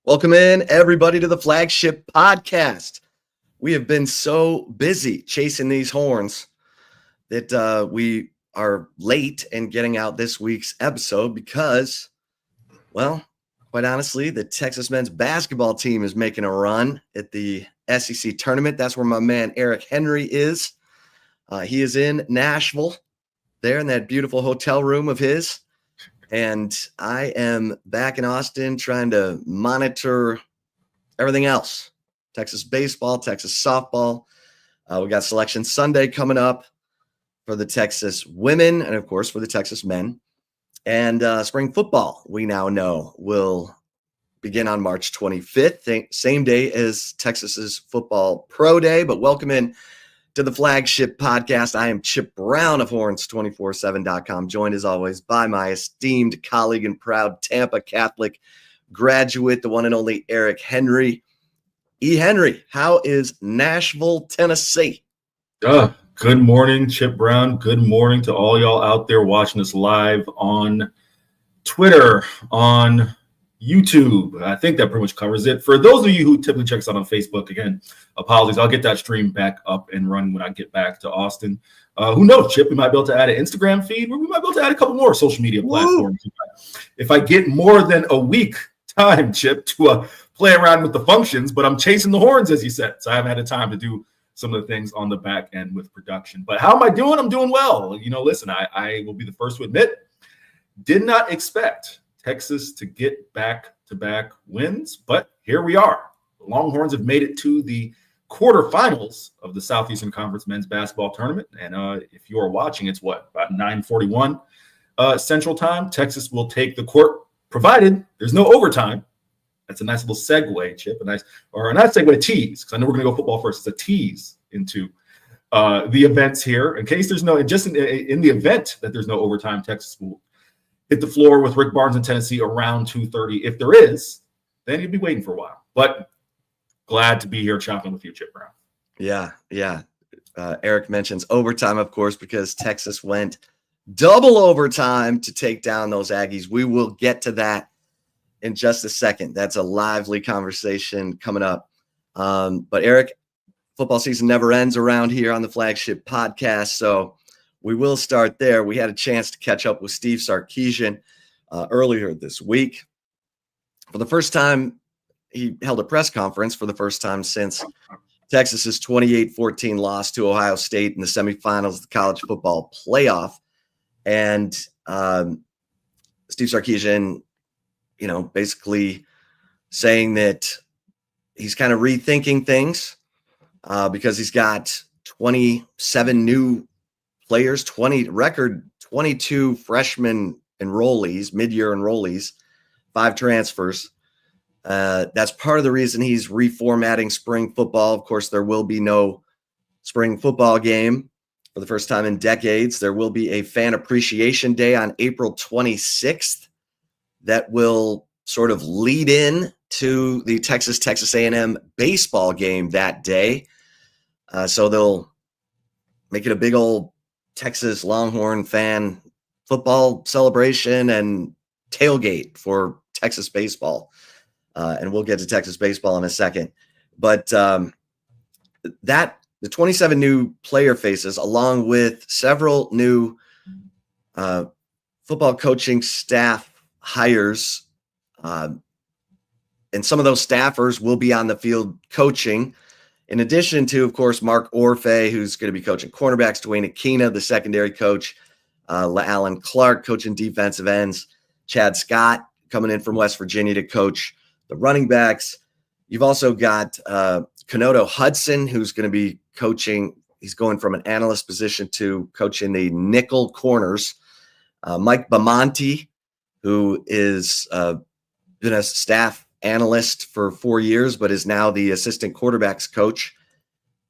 Welcome in, everybody, to the Flagship Podcast. We have been so busy chasing these horns that we are late in getting out this week's episode because, well, quite honestly, the Texas men's basketball team is making a run at the SEC tournament. That's where my man Eric Henry is. He is in Nashville, there in that beautiful hotel room of his. And I am back in Austin trying to monitor everything else. Texas baseball, Texas softball. We got Selection Sunday coming up for the Texas women and, of course, for the Texas men. And spring football, we now know, will begin on March 25th, same day as Texas's football pro day. But welcome in to the Flagship Podcast. I am Chip Brown of Horns247.com, joined as always by my esteemed colleague and proud Tampa Catholic graduate, the one and only Eric Henry. E. Henry, how is Nashville, Tennessee? Good morning, Chip Brown. Good morning to all y'all out there watching us live on Twitter, on YouTube. I think that pretty much covers it. For those of you who typically check us out on Facebook, again, apologies. I'll get that stream back up and running when I get back to Austin. Who knows, Chip? We might be able to add an Instagram feed. We might be able to add a couple more social media platforms. If I get more than a week time, Chip, to play around with the functions, but I'm chasing the horns, as you said. So I haven't had the time to do some of the things on the back end with production. But how am I doing? I'm doing well. You know, listen, I will be the first to admit, did not expect Texas to get back-to-back wins, but here we are. The Longhorns have made it to the quarterfinals of the Southeastern Conference men's basketball tournament. And if you are watching, it's about 9:41 Central Time. Texas will take the court, provided there's no overtime. That's a nice little segue, Chip. A not segue, tease, because I know we're going to go football first. It's a tease into the events here. In case there's no, just in the event that there's no overtime, Texas will hit the floor with Rick Barnes in Tennessee around 2:30. If there is, then you'll be waiting for a while. But glad to be here chopping with you, Chip Brown. Yeah. Eric mentions overtime, of course, because Texas went double overtime to take down those Aggies. We will get to that in just a second. That's a lively conversation coming up. But Eric, football season never ends around here on the Flagship Podcast, so we will start there. We had a chance to catch up with Steve Sarkisian earlier this week. For the first time, he held a press conference for the first time since Texas's 28-14 loss to Ohio State in the semifinals of the college football playoff. And Steve Sarkisian, basically saying that he's kind of rethinking things because he's got 27 new players, 22 freshman enrollees, mid-year enrollees, 5 transfers. That's part of the reason he's reformatting spring football. Of course, there will be no spring football game for the first time in decades. There will be a fan appreciation day on April 26th that will sort of lead in to the Texas A&M baseball game that day. So they'll make it a big old Texas Longhorn fan football celebration and tailgate for Texas baseball. And we'll get to Texas baseball in a second. But the 27 new player faces, along with several new football coaching staff hires, and some of those staffers will be on the field coaching, in addition to, of course, Mark Orfe, who's going to be coaching cornerbacks, Dwayne Aquina, the secondary coach, Alan Clark coaching defensive ends, Chad Scott coming in from West Virginia to coach the running backs. You've also got Kenoto Hudson, who's going to be coaching. He's going from an analyst position to coaching the nickel corners. Mike Bamonte, who is been a staff analyst for 4 years, but is now the assistant quarterbacks coach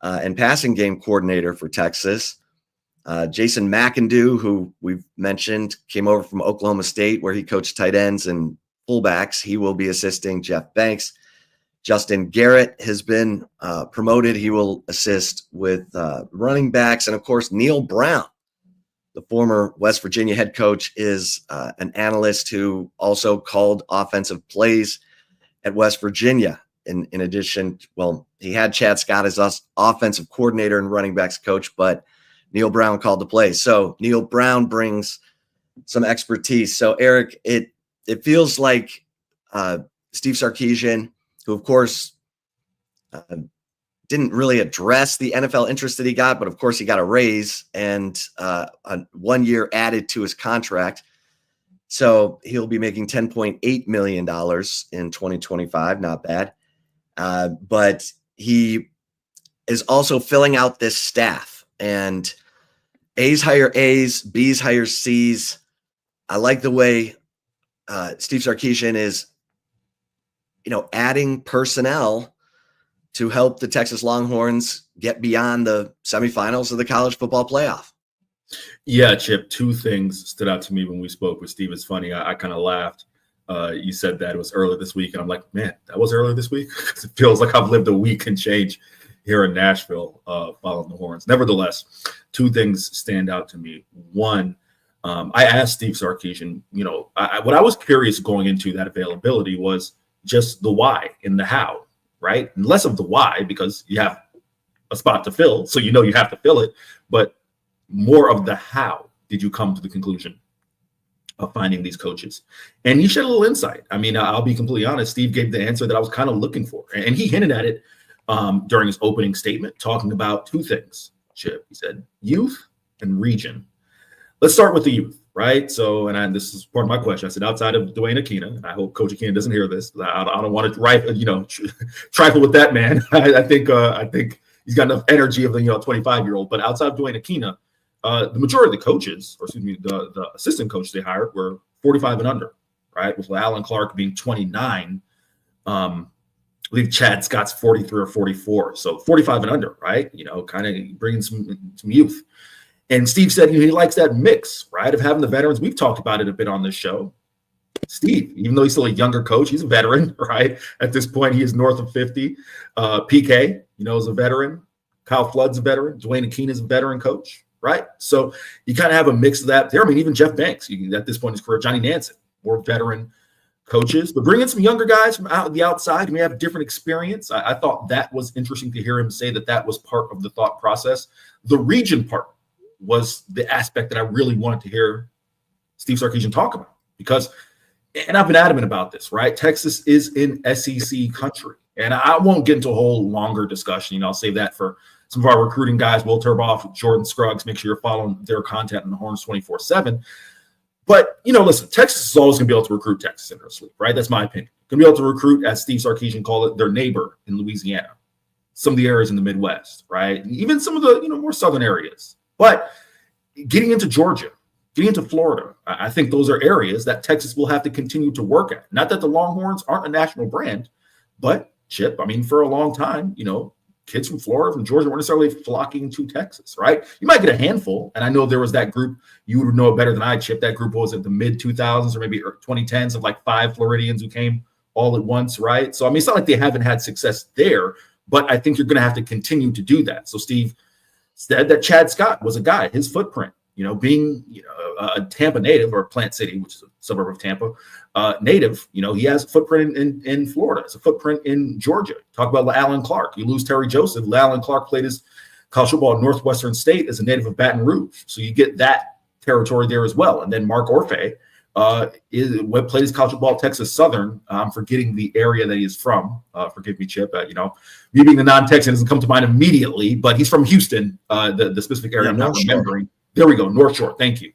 and passing game coordinator for Texas. Jason McIndoe, who we've mentioned, came over from Oklahoma State, where he coached tight ends and fullbacks. He will be assisting Jeff Banks. Justin Garrett has been promoted. He will assist with running backs. And, of course, Neil Brown, the former West Virginia head coach, is an analyst who also called offensive plays at West Virginia. In addition, well, he had Chad Scott as offensive coordinator and running backs coach, but Neil Brown called the play. So Neil Brown brings some expertise. So Eric, it feels like Steve Sarkisian, who of course didn't really address the NFL interest that he got, but of course he got a raise and 1 year added to his contract. So he'll be making $10.8 million in 2025. Not bad. But he is also filling out this staff, and A's hire A's, B's hire C's. I like the way Steve Sarkisian is, adding personnel to help the Texas Longhorns get beyond the semifinals of the college football playoff. Yeah, Chip, two things stood out to me when we spoke with Steve. It's funny. I kind of laughed. You said that it was earlier this week, and I'm like, man, that was earlier this week? Because it feels like I've lived a week and change here in Nashville following the Horns. Nevertheless, two things stand out to me. One, I asked Steve Sarkisian, what I was curious going into that availability was just the why and the how, right? And less of the why, because you have a spot to fill, so you have to fill it, but more of the how did you come to the conclusion of finding these coaches? And he shed a little insight. I mean, I'll be completely honest. Steve gave the answer that I was kind of looking for. And he hinted at it during his opening statement, talking about two things, Chip. He said youth and region. Let's start with the youth, right? So, and this is part of my question. I said, outside of Dwayne Aquina, and I hope Coach Aquina doesn't hear this. I don't want to trifle with that man. I think he's got enough energy of the 25-year-old. But outside of Dwayne Aquina, the majority of the coaches, or excuse me, the assistant coaches they hired were 45 and under, right? With Alan Clark being 29. I believe Chad Scott's 43 or 44. So 45 and under, right? Kind of bringing some youth. And Steve said he likes that mix, right, of having the veterans. We've talked about it a bit on this show. Steve, even though he's still a younger coach, he's a veteran, right? At this point, he is north of 50. PK, is a veteran. Kyle Flood's a veteran. Dwayne Aquina is a veteran coach, right? So you kind of have a mix of that there. I mean, even Jeff Banks, at this point in his career, Johnny Nansen, more veteran coaches, but bring in some younger guys from the outside who may have a different experience. I thought that was interesting to hear him say that was part of the thought process. The region part was the aspect that I really wanted to hear Steve Sarkisian talk about, because, and I've been adamant about this, right? Texas is in SEC country, and I won't get into a whole longer discussion. I'll save that for some of our recruiting guys, Will Turboff, Jordan Scruggs. Make sure you're following their content on the Horns 24/7. But, listen, Texas is always going to be able to recruit Texas in their sleep, right? That's my opinion. Going to be able to recruit, as Steve Sarkisian called it, their neighbor in Louisiana, some of the areas in the Midwest, right? And even some of the, more southern areas. But getting into Georgia, getting into Florida, I think those are areas that Texas will have to continue to work at. Not that the Longhorns aren't a national brand, but, Chip, I mean, for a long time, kids from Florida, from Georgia weren't necessarily flocking to Texas, right? You might get a handful, and I know there was that group, you would know it better than I, Chip. That group was at the mid-2000s or maybe 2010s of like 5 Floridians who came all at once, right? So, I mean, it's not like they haven't had success there, but I think you're going to have to continue to do that. So, Steve said that Chad Scott was a guy, his footprint, being, a Tampa native, or Plant City, which is a suburb of Tampa, native, he has a footprint in Florida. It's a footprint in Georgia. Talk about Alan Clark. You lose Terry Joseph. Alan Clark played his college football at Northwestern State as a native of Baton Rouge. So you get that territory there as well. And then Mark Orfe played his college football at Texas Southern. I'm forgetting the area that he is from. Forgive me, Chip. Me being the non-Texan doesn't come to mind immediately, but he's from Houston, the specific area I'm not remembering. There we go, North Shore. Thank you.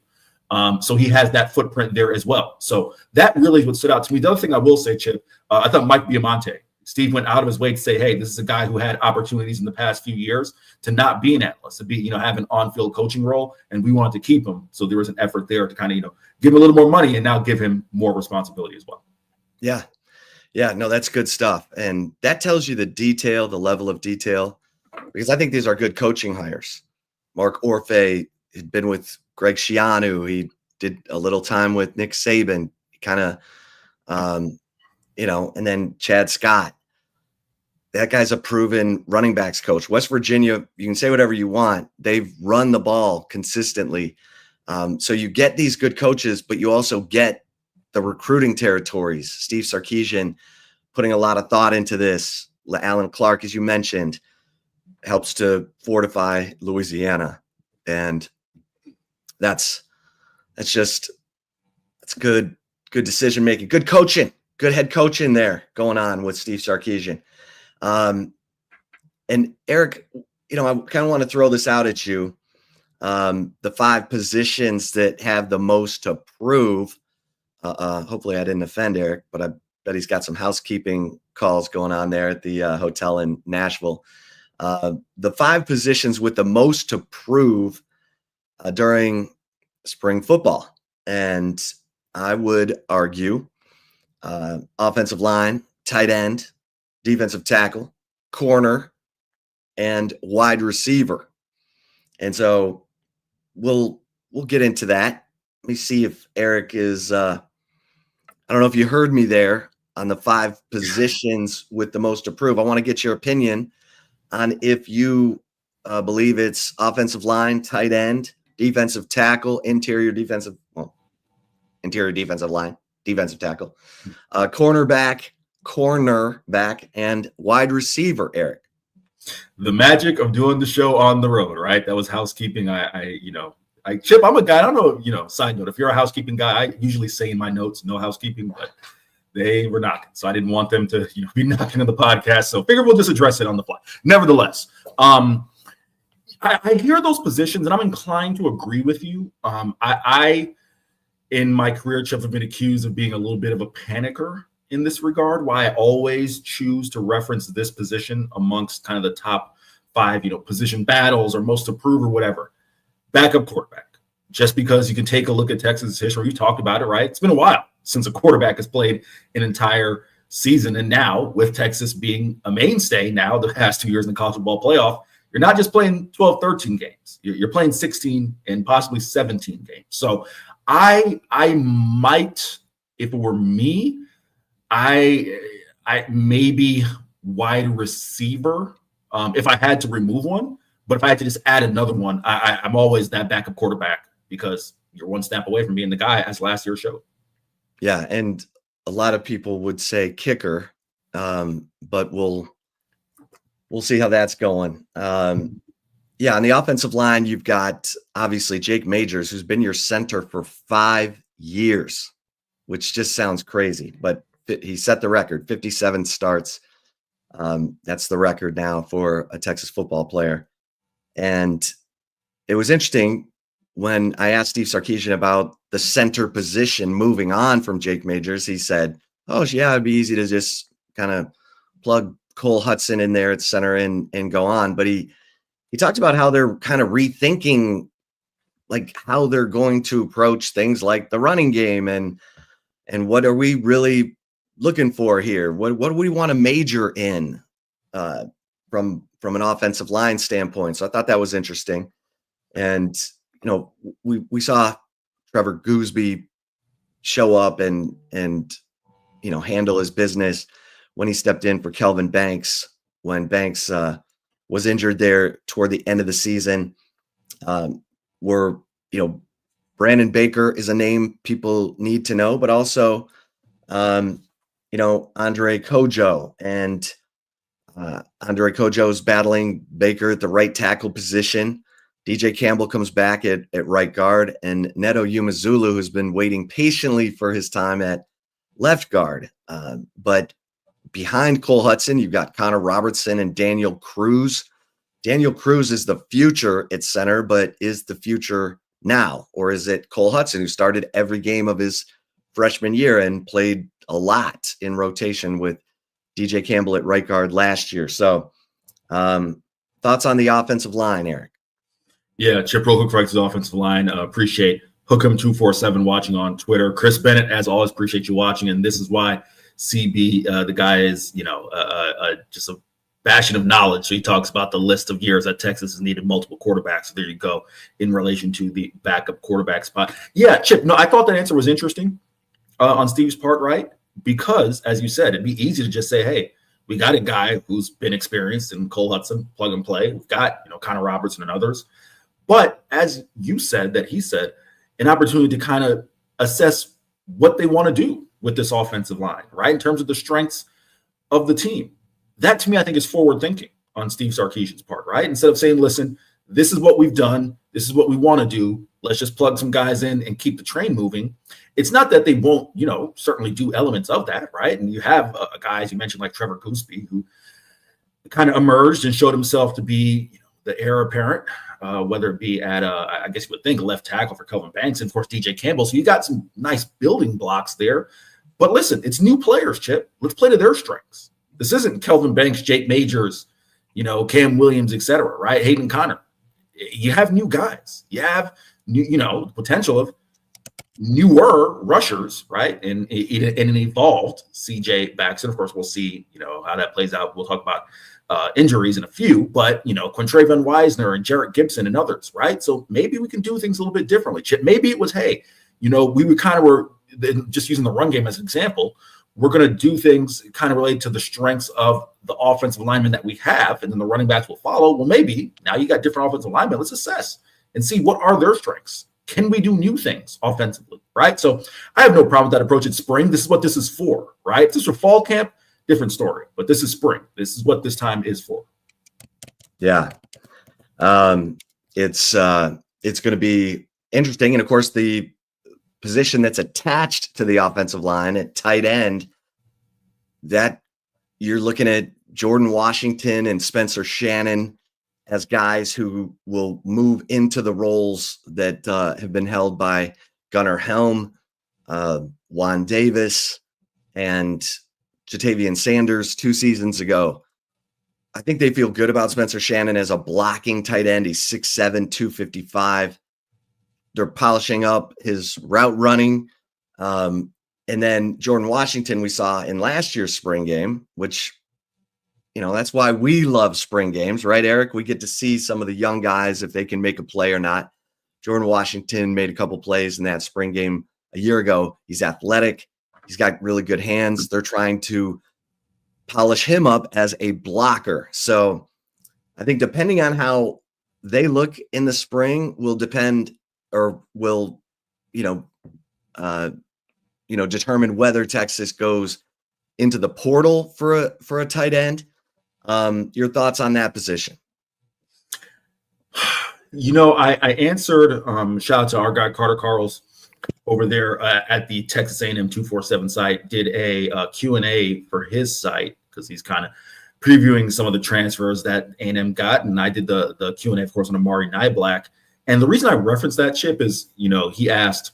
So he has that footprint there as well. So that really is what stood out to me. The other thing I will say, Chip, I thought Mike Biamonte, Steve went out of his way to say, hey, this is a guy who had opportunities in the past few years to not be an analyst, to be, have an on-field coaching role, and we wanted to keep him. So there was an effort there to kind of, give him a little more money and now give him more responsibility as well. Yeah. Yeah, no, that's good stuff. And that tells you the level of detail, because I think these are good coaching hires. Mark Orfe had been with Greg Schiano. He did a little time with Nick Saban, kind of, and then Chad Scott. That guy's a proven running backs coach. West Virginia, you can say whatever you want. They've run the ball consistently. So you get these good coaches, but you also get the recruiting territories. Steve Sarkisian putting a lot of thought into this. Alan Clark, as you mentioned, helps to fortify Louisiana. And that's good decision making, good coaching, good head coaching there going on with Steve Sarkisian. And Eric, I kind of want to throw this out at you. The 5 positions that have the most to prove. Hopefully I didn't offend Eric, but I bet he's got some housekeeping calls going on there at the hotel in Nashville. The 5 positions with the most to prove during spring football. And I would argue offensive line, tight end, defensive tackle, corner, and wide receiver. And so we'll get into that. Let me see if Eric is I don't know if you heard me there on the 5 positions with the most to prove. I want to get your opinion on if you believe it's offensive line, tight end, defensive tackle, interior defensive line, defensive tackle, cornerback, and wide receiver, Eric. The magic of doing the show on the road, right? That was housekeeping. Chip, I'm a guy, I don't know, side note, if you're a housekeeping guy, I usually say in my notes, no housekeeping, but they were knocking. So I didn't want them to, be knocking on the podcast. So figure we'll just address it on the fly. Nevertheless, I hear those positions and I'm inclined to agree with you. I in my career, Chip, have been accused of being a little bit of a panicker in this regard, why I always choose to reference this position amongst kind of the top 5, position battles or most to prove or whatever. Backup quarterback, just because you can take a look at Texas history. You talked about it, right? It's been a while since a quarterback has played an entire season. And now with Texas being a mainstay now the past 2 years in the college football playoff, you're not just playing 12, 13 games. You're playing 16 and possibly 17 games. So I might, if it were me, I maybe wide receiver if I had to remove one. But if I had to just add another one, I'm always that backup quarterback because you're one snap away from being the guy as last year showed. Yeah, and a lot of people would say kicker, but we'll see how that's going. On the offensive line, you've got obviously Jake Majors, who's been your center for 5 years, which just sounds crazy, but he set the record, 57 starts. That's the record now for a Texas football player. And it was interesting when I asked Steve Sarkisian about the center position moving on from Jake Majors. He said, oh, yeah, it'd be easy to just kind of plug Cole Hudson in there at center and go on. But he talked about how they're kind of rethinking like how they're going to approach things like the running game and what are we really looking for here? What do we want to major in from an offensive line standpoint? So I thought that was interesting. And, we saw Trevor Gooseby show up and handle his business when he stepped in for Kelvin Banks when Banks was injured there toward the end of the season. Brandon Baker is a name people need to know, but also, Andre Kojo, and Andre Kojo's battling Baker at the right tackle position. DJ Campbell comes back at right guard, and Neto Umazulu, who's been waiting patiently for his time at left guard. But behind Cole Hudson, you've got Connor Robertson and Daniel Cruz. Daniel Cruz is the future at center, but is the future now? Or is it Cole Hudson, who started every game of his freshman year and played a lot in rotation with DJ Campbell at right guard last year? So thoughts on the offensive line, Eric? Yeah, Chip, real quick, for the offensive line. Appreciate Hookem247 watching on Twitter. Chris Bennett, as always, appreciate you watching. And this is why CB, the guy is, just a bastion of knowledge. So he talks about the list of years that Texas has needed multiple quarterbacks. So there you go in relation to the backup quarterback spot. Yeah, Chip, no, I thought that answer was interesting on Steve's part, right? Because, as you said, it'd be easy to just say, hey, we got a guy who's been experienced in Cole Hudson, plug and play. We've got, Connor Robertson and others. But as you said, that he said, an opportunity to kind of assess what they want to do with this offensive line, right? In terms of the strengths, of the team. That to me, I think is forward thinking on Steve Sarkisian's part, right? Instead of saying, listen, this is what we've done. This is what we want to do. Let's just plug some guys in and keep the train moving. It's not that they won't, certainly do elements of that, right? And you have guys you mentioned like Trevor Goosby, who kind of emerged and showed himself to be the heir apparent, whether it be at, I guess you would think, left tackle for Kelvin Banks, and of course DJ Campbell. So you got some nice building blocks there. But listen, it's new players, Chip. Let's play to their strengths. This isn't Kelvin Banks, Jake Majors, Cam Williams, etc. Right? Hayden Connor. You have new guys. You have new, potential of newer rushers, right? And an evolved CJ Baxter. Of course, we'll see, how that plays out. We'll talk about injuries in a few, but Quintrayvon Wisener and Jarrett Gibson and others, right? So maybe we can do things a little bit differently. Chip, maybe it was, hey, we were just using the run game as an example. We're going to do things kind of related to the strengths of the offensive linemen that we have, and then the running backs will follow. Well, maybe now you got different offensive linemen. Let's assess and see what are their strengths. Can we do new things offensively, right? So I have no problem with that approach at spring. This is what this is for, right? If this was fall camp, different story. But this is spring. This is what this time is for. Yeah. It's going to be interesting. And, of course, the position that's attached to the offensive line at tight end, that you're looking at Jordan Washington and Spencer Shannon as guys who will move into the roles that have been held by Gunnar Helm, Juan Davis, and Jatavian Sanders 2 seasons ago. I think they feel good about Spencer Shannon as a blocking tight end. He's 6'7", 255. They're polishing up his route running. And then Jordan Washington we saw in last year's spring game, which, that's why we love spring games, right, Eric? We get to see some of the young guys, if they can make a play or not. Jordan Washington made a couple plays in that spring game a year ago. He's athletic. He's got really good hands. They're trying to polish him up as a blocker. So I think depending on how they look in the spring will depend or will, determine whether Texas goes into the portal for a tight end. Your thoughts on that position? I answered, shout out to our guy, Carter Carls, over there at the Texas A&M 247 site, did a Q&A for his site because he's kind of previewing some of the transfers that A&M got. And I did the Q&A, of course, on Amari Nyblack. And the reason I referenced that, Chip, is, he asked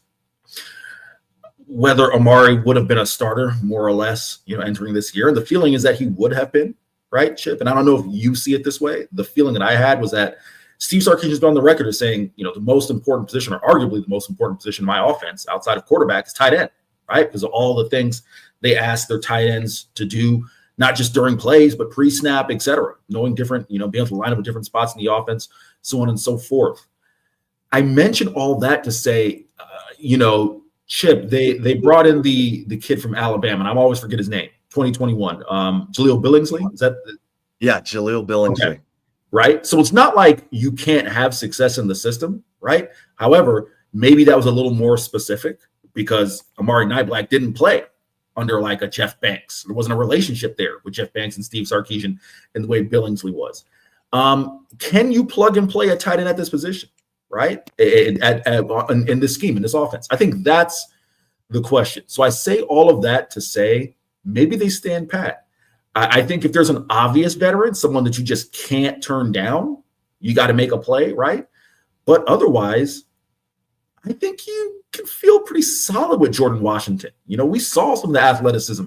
whether Amari would have been a starter, more or less, entering this year. And the feeling is that he would have been, right, Chip? And I don't know if you see it this way. The feeling that I had was that Steve Sarkisian's been on the record as saying, the most important position, or arguably the most important position in my offense outside of quarterback, is tight end, right? Because of all the things they ask their tight ends to do, not just during plays, but pre-snap, et cetera, knowing different, being able to line up at different spots in the offense, so on and so forth. I mentioned all that to say, Chip, they brought in the kid from Alabama, and I always forget his name, 2021, Jaleel Billingsley. Is that? Yeah, Jaleel Billingsley. Okay. Right. So it's not like you can't have success in the system, right? However, maybe that was a little more specific because Amari Nyblack didn't play under like a Jeff Banks. There wasn't a relationship there with Jeff Banks and Steve Sarkisian in the way Billingsley was. Can you plug and play a tight end at this position, right? In this scheme, in this offense? I think that's the question. So I say all of that to say maybe they stand pat. I think if there's an obvious veteran, someone that you just can't turn down, you got to make a play, right? But otherwise, I think you can feel pretty solid with Jordan Washington. We saw some of the athleticism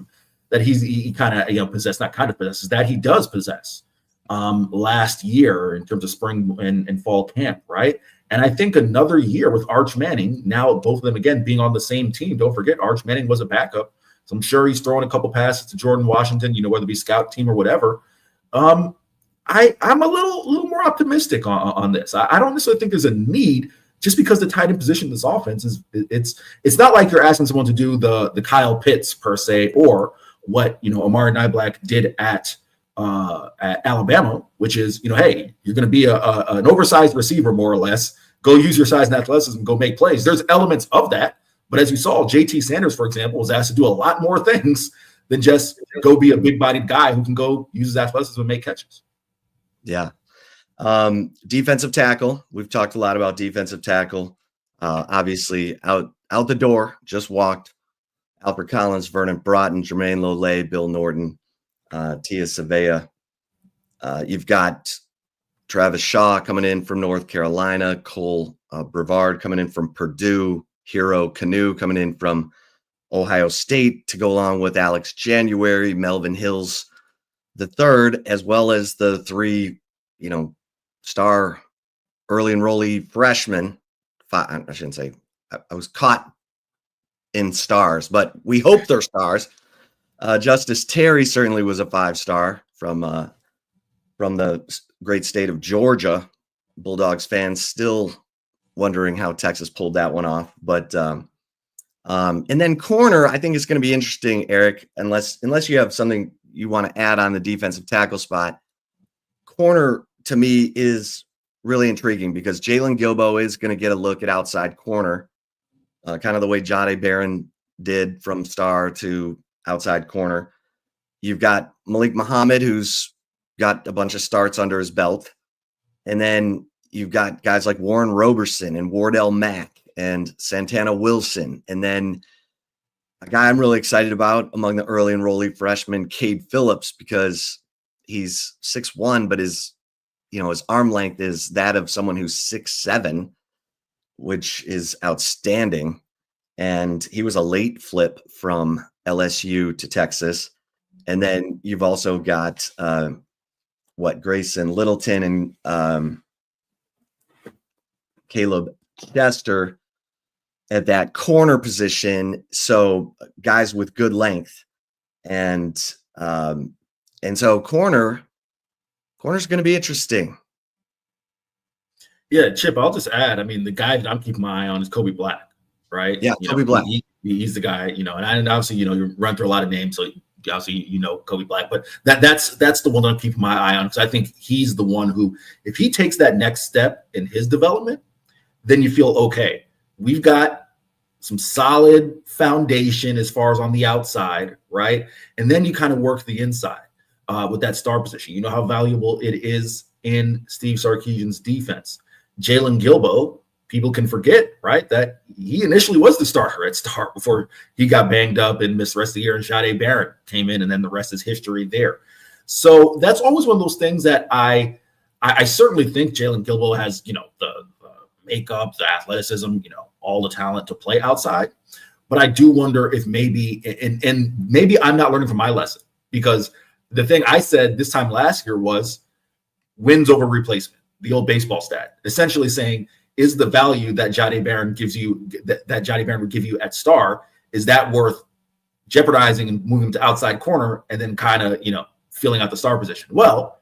that he kind of possessed, not kind of possesses, that he does possess last year in terms of spring and fall camp, right? And I think another year with Arch Manning, now both of them again being on the same team. Don't forget, Arch Manning was a backup. So I'm sure he's throwing a couple passes to Jordan Washington, whether it be scout team or whatever. I'm a little more optimistic on this. I don't necessarily think there's a need just because the tight end position in this offense is it's not like you're asking someone to do the Kyle Pitts per se, or what Amari Nyblack did at Alabama, which is hey, you're going to be an oversized receiver more or less. Go use your size and athleticism, go make plays. There's elements of that. But as you saw, JT Sanders, for example, was asked to do a lot more things than just go be a big-bodied guy who can go use his athleticism and make catches. Yeah. Defensive tackle. We've talked a lot about defensive tackle. Obviously, out the door, just walked. Albert Collins, Vernon Broughton, Jermaine Lole, Bill Norton, Tia Savea. You've got Travis Shaw coming in from North Carolina, Cole Brevard coming in from Purdue, Hero Canoe coming in from Ohio State to go along with Alex January, Melvin Hills the third, as well as the three, star early enrollee freshmen. I shouldn't say I was caught in stars, but we hope they're stars. Justice Terry certainly was a 5-star from the great state of Georgia. Bulldogs fans still wondering how Texas pulled that one off. But and then corner, I think it's going to be interesting, Eric, unless you have something you want to add on the defensive tackle spot. Corner to me is really intriguing because Jalen Gilbo is going to get a look at outside corner, kind of the way Jahdae Barron did from star to outside corner. You've got Malik Muhammad, who's got a bunch of starts under his belt. And then you've got guys like Warren Roberson and Wardell Mack and Santana Wilson. And then a guy I'm really excited about among the early enrollee freshmen, Cade Phillips, because he's 6'1", but his arm length is that of someone who's 6'7", which is outstanding. And he was a late flip from LSU to Texas. And then you've also got Grayson Littleton and Caleb Chester at that corner position. So guys with good length. And so corner's going to be interesting. Yeah, Chip, I'll just add, the guy that I'm keeping my eye on is Kobe Black, right? Yeah, Kobe Black. He's the guy, and obviously, you run through a lot of names, so obviously, Kobe Black, but that's the one that I'm keeping my eye on because I think he's the one who, if he takes that next step in his development, then you feel okay. We've got some solid foundation as far as on the outside, right? And then you kind of work the inside with that star position. You know how valuable it is in Steve Sarkisian's defense. Jalen Gilbo, people can forget, right, that he initially was the starter at start before he got banged up and missed the rest of the year, and Jahdae Barron came in, and then the rest is history there. So that's always one of those things that I certainly think Jalen Gilbo has, the makeup, the athleticism, all the talent to play outside. But I do wonder if maybe, and maybe I'm not learning from my lesson, because the thing I said this time last year was wins over replacement, the old baseball stat, essentially saying, is the value that Jahdae Barron gives you, that Jahdae Barron would give you at star, is that worth jeopardizing and moving to outside corner and then kind of, filling out the star position? Well,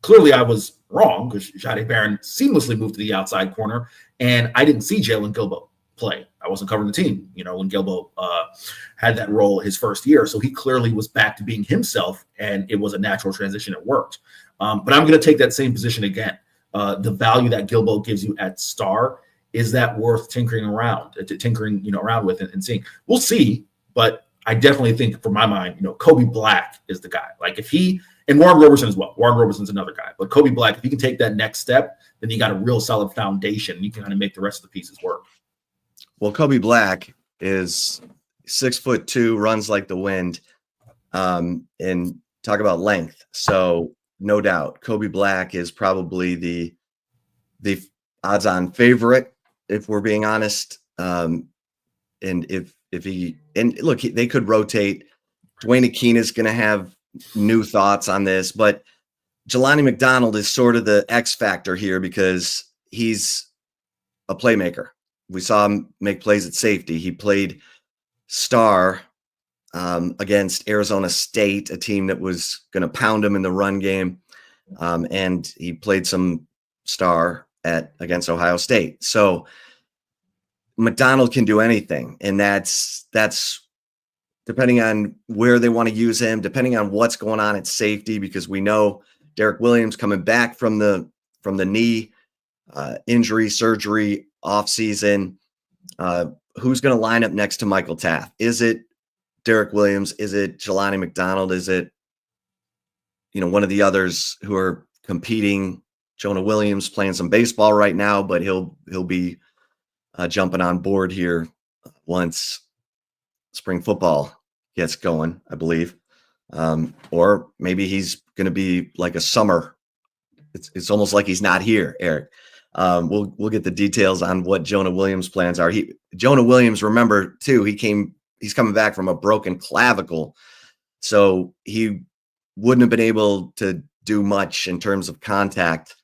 clearly I was wrong because Jahdae Barron seamlessly moved to the outside corner, and I didn't see Jalen Gilbo play. I wasn't covering the team, when Gilbo had that role his first year. So he clearly was back to being himself, and it was a natural transition. It worked. But I'm going to take that same position again. The value that Gilbo gives you at star, is that worth tinkering around with and seeing? We'll see, but I definitely think, for my mind, Kobe Black is the guy. Like if he, and Warren Roberson as well. Warren Roberson's another guy, but Kobe Black, if he can take that next step, then you got a real solid foundation. You can kind of make the rest of the pieces work. Well, Kobe Black is 6'2", runs like the wind, and talk about length. So no doubt, Kobe Black is probably the odds-on favorite, if we're being honest. And if he, and look, they could rotate. Dwayne Akina is going to have new thoughts on this, but Jelani McDonald is sort of the X factor here because he's a playmaker. We saw him make plays at safety. He played star against Arizona State, a team that was going to pound him in the run game. And he played some star against Ohio State. So McDonald can do anything. And that's depending on where they want to use him, depending on what's going on at safety, because we know Derek Williams coming back from the knee injury, surgery, offseason. Who's going to line up next to Michael Taft? Is it Derek Williams? Is it Jelani McDonald? Is it, one of the others who are competing? Jonah Williams playing some baseball right now, but he'll be jumping on board here once spring football gets going, I believe. Or maybe he's going to be like a summer. It's almost like he's not here, Eric. We'll get the details on what Jonah Williams' plans are. Jonah Williams, remember too, he's coming back from a broken clavicle, so he wouldn't have been able to do much in terms of contact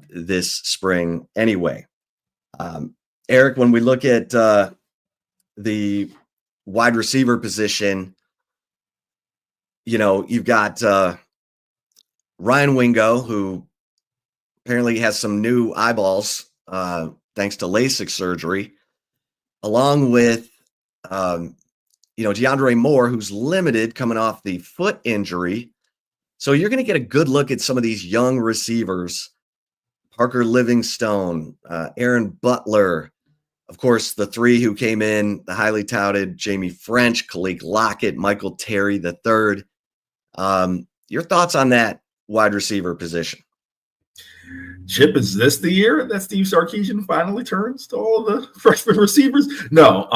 this spring anyway. Eric, when we look at the wide receiver position, you've got Ryan Wingo, who apparently has some new eyeballs thanks to LASIK surgery, along with DeAndre Moore, who's limited coming off the foot injury. So you're going to get a good look at some of these young receivers: Parker Livingstone, Aaron Butler, of course, the three who came in, the highly touted Jamie French, Khalil Lockett, Michael Terry III. Your thoughts on that wide receiver position? Chip, is this the year that Steve Sarkisian finally turns to all the freshman receivers? No.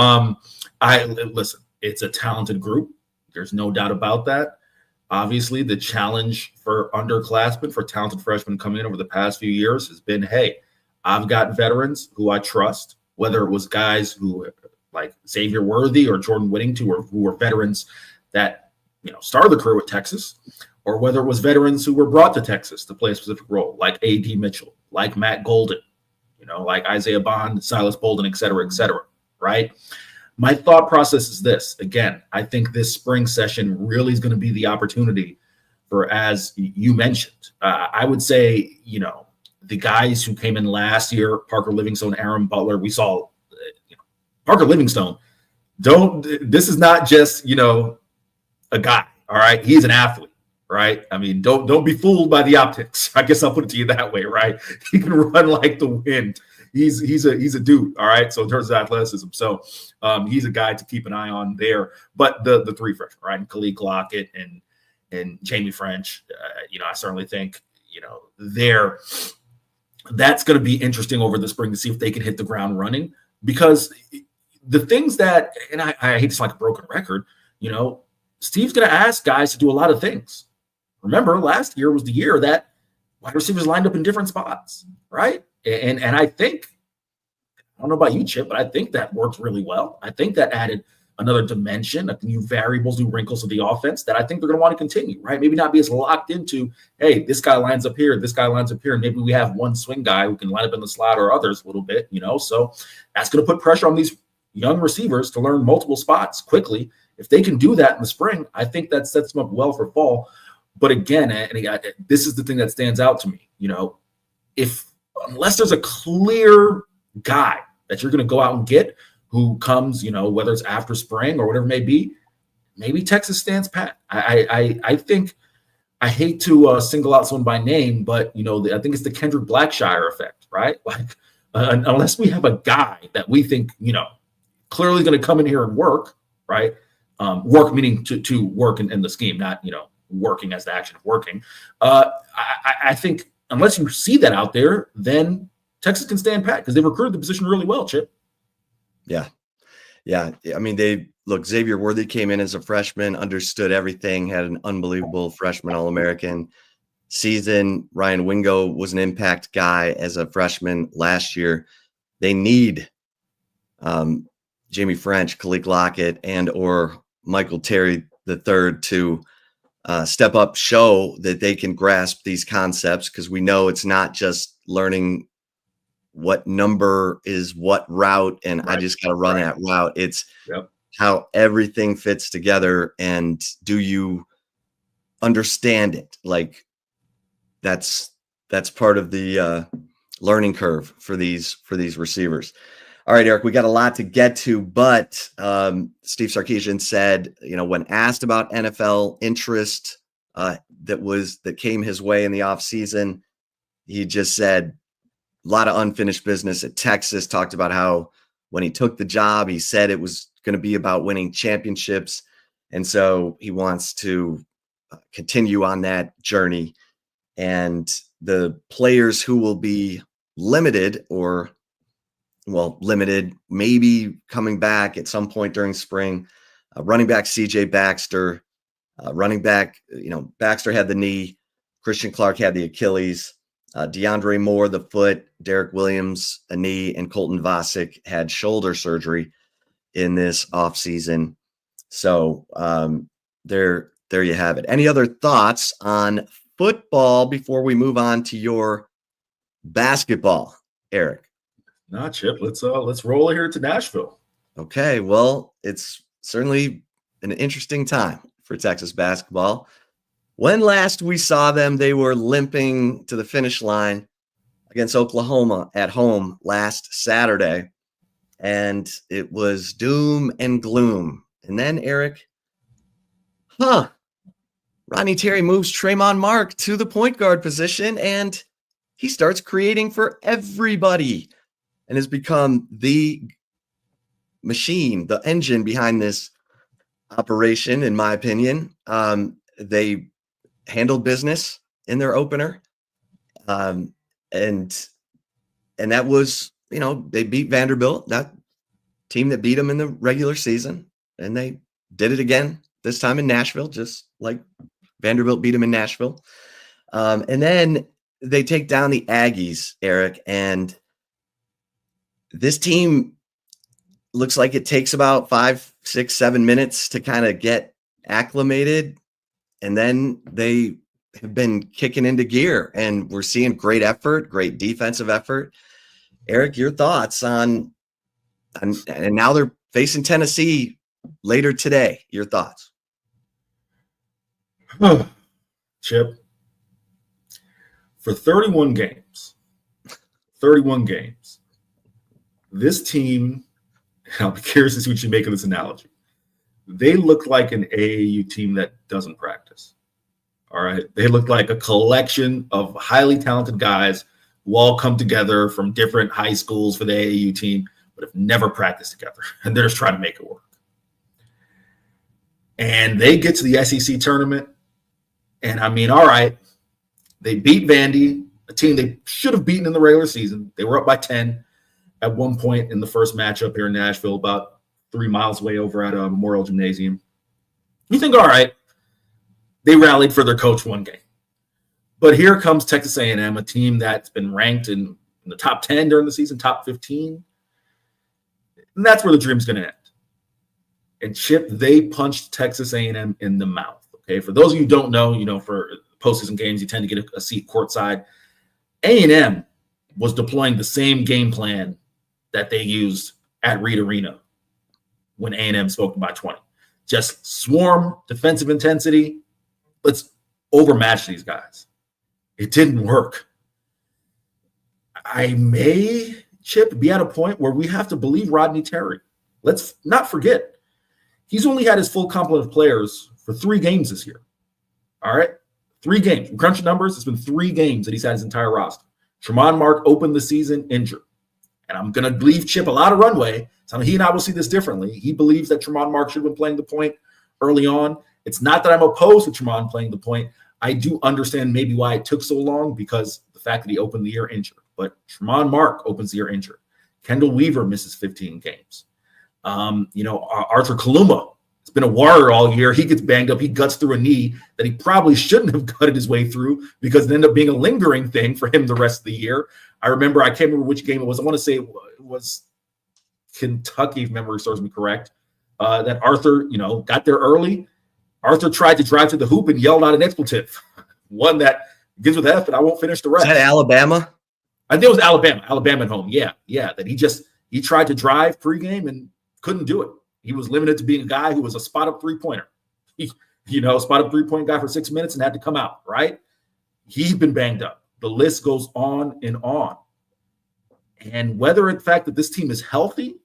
Listen, it's a talented group. There's no doubt about that. Obviously, the challenge for underclassmen, for talented freshmen coming in over the past few years has been, hey, I've got veterans who I trust, whether it was guys who like Xavier Worthy or Jordan Whittington, who were veterans that started the career with Texas, or whether it was veterans who were brought to Texas to play a specific role, like A.D. Mitchell, like Matt Golden, like Isaiah Bond, Silas Bolden, et cetera, right? My thought process is this. Again, I think this spring session really is going to be the opportunity for, as you mentioned, I would say, the guys who came in last year, Parker Livingstone, Aaron Butler, we saw Parker Livingstone. This is not just, a guy, all right? He's an athlete. Right. I mean, don't be fooled by the optics. I guess I'll put it to you that way. Right. He can run like the wind. He's a dude. All right. So in terms of athleticism, so he's a guy to keep an eye on there. But the three freshmen, right, and Khalil Lockett and Jamie French, I certainly think that's going to be interesting over the spring to see if they can hit the ground running, because the things that, and I hate to sound like a broken record, Steve's going to ask guys to do a lot of things. Remember, last year was the year that wide receivers lined up in different spots, right? And I think, I don't know about you, Chip, but I think that worked really well. I think that added another dimension, new variables, new wrinkles to the offense that I think they're going to want to continue, right? Maybe not be as locked into, hey, this guy lines up here, this guy lines up here, and maybe we have one swing guy who can line up in the slot or others a little bit, So that's going to put pressure on these young receivers to learn multiple spots quickly. If they can do that in the spring, I think that sets them up well for fall. But again, this is the thing that stands out to me. Unless there's a clear guy that you're going to go out and get who comes, whether it's after spring or whatever it may be, maybe Texas stands pat. I think, I hate to single out someone by name, but I think it's the Kendrick Blackshire effect, right? Like unless we have a guy that we think clearly going to come in here and work, right? Work meaning to work in the scheme, not working as the action of working. I think unless you see that out there, then Texas can stand pat because they recruited the position really well, Chip. Yeah. I mean, Xavier Worthy came in as a freshman, understood everything, had an unbelievable freshman All-American season. Ryan Wingo was an impact guy as a freshman last year. They need Jamie French, Khalil Lockett, and or Michael Terry III to step up, show that they can grasp these concepts, because we know it's not just learning what number is what route and right. I just got to run that route. It's how everything fits together, and do you understand it? Like that's part of the learning curve for these receivers. All right, Eric, we got a lot to get to, but Steve Sarkisian said, when asked about NFL interest that came his way in the offseason, he just said a lot of unfinished business at Texas, talked about how when he took the job, he said it was going to be about winning championships. And so he wants to continue on that journey. And the players who will be limited maybe coming back at some point during spring, running back CJ Baxter, running back, Baxter had the knee, Christian Clark had the Achilles, DeAndre Moore, the foot, Derek Williams, a knee, and Colton Vasek had shoulder surgery in this offseason. So there you have it. Any other thoughts on football before we move on to your basketball, Eric? Nah, Chip, let's roll here to Nashville. Okay, well, it's certainly an interesting time for Texas basketball. When last we saw them, they were limping to the finish line against Oklahoma at home last Saturday, and it was doom and gloom. And then, Eric, Rodney Terry moves Tremont Mark to the point guard position, and he starts creating for everybody and has become the machine, the engine behind this operation, in my opinion. They handled business in their opener. And that was, they beat Vanderbilt, that team that beat them in the regular season. And they did it again, this time in Nashville, just like Vanderbilt beat them in Nashville. And then they take down the Aggies, Eric, and this team looks like it takes about 5, 6, 7 minutes to kind of get acclimated. And then they have been kicking into gear, and we're seeing great effort, great defensive effort. Eric, your thoughts on and now they're facing Tennessee later today. Your thoughts? Chip, for 31 games, this team, I'll be curious to see what you make of this analogy. They look like an AAU team that doesn't practice. All right. They look like a collection of highly talented guys who all come together from different high schools for the AAU team, but have never practiced together. And they're just trying to make it work. And they get to the SEC tournament. And all right, they beat Vandy, a team they should have beaten in the regular season. They were up by 10 at one point in the first matchup here in Nashville, about 3 miles away over at Memorial Gymnasium. You think, all right, they rallied for their coach one game. But here comes Texas A&M, a team that's been ranked in the top 10 during the season, top 15. And that's where the dream's going to end. And Chip, they punched Texas A&M in the mouth. Okay, for those of you who don't know, for postseason games, you tend to get a seat courtside. A&M was deploying the same game plan that they used at Reed Arena when A&M spoke by 20. Just swarm, defensive intensity. Let's overmatch these guys. It didn't work. I may, Chip, be at a point where we have to believe Rodney Terry. Let's not forget, he's only had his full complement of players for 3 games this year. All right? 3 games. We crunch numbers. It's been 3 games that he's had his entire roster. Tremont Mark opened the season injured. And I'm going to leave Chip a lot of runway. So he and I will see this differently. He believes that Tremont Mark should have been playing the point early on. It's not that I'm opposed to Tremont playing the point. I do understand maybe why it took so long, because the fact that he opened the year injured. But Tremont Mark opens the year injured. Kendall Weaver misses 15 games. Arthur Kaluma has been a warrior all year. He gets banged up. He guts through a knee that he probably shouldn't have gutted his way through, because it ended up being a lingering thing for him the rest of the year. I can't remember which game it was. I want to say it was Kentucky, if memory serves me correct, that Arthur, got there early. Arthur tried to drive to the hoop and yelled out an expletive, one that begins with F, and I won't finish the rest. Is that Alabama? I think it was Alabama at home. Yeah. That he tried to drive pregame and couldn't do it. He was limited to being a guy who was a spot-up three-pointer. Spot-up three-point guy for 6 minutes and had to come out, right? He's been banged up. The list goes on and on. And whether in fact that this team is healthy,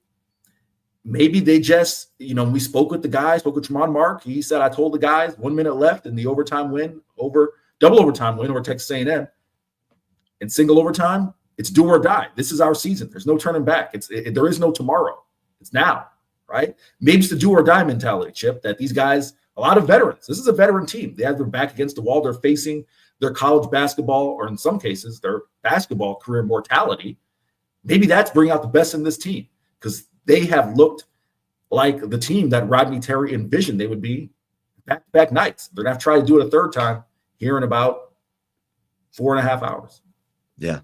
maybe they just, we spoke with the guys, spoke with Tremont Mark. He said, I told the guys 1 minute left in the double overtime win over Texas A&M. In single overtime, It's do or die. This is our season. There's no turning back. There is no tomorrow. It's now, right? Maybe it's the do or die mentality, Chip, that these guys, a lot of veterans, this is a veteran team. They have their back against the wall. They're facing their college basketball, or in some cases, their basketball career mortality. Maybe that's bringing out the best in this team, because they have looked like the team that Rodney Terry envisioned they would be back-to-back nights. They're going to have to try to do it a third time here in about 4.5 hours. Yeah.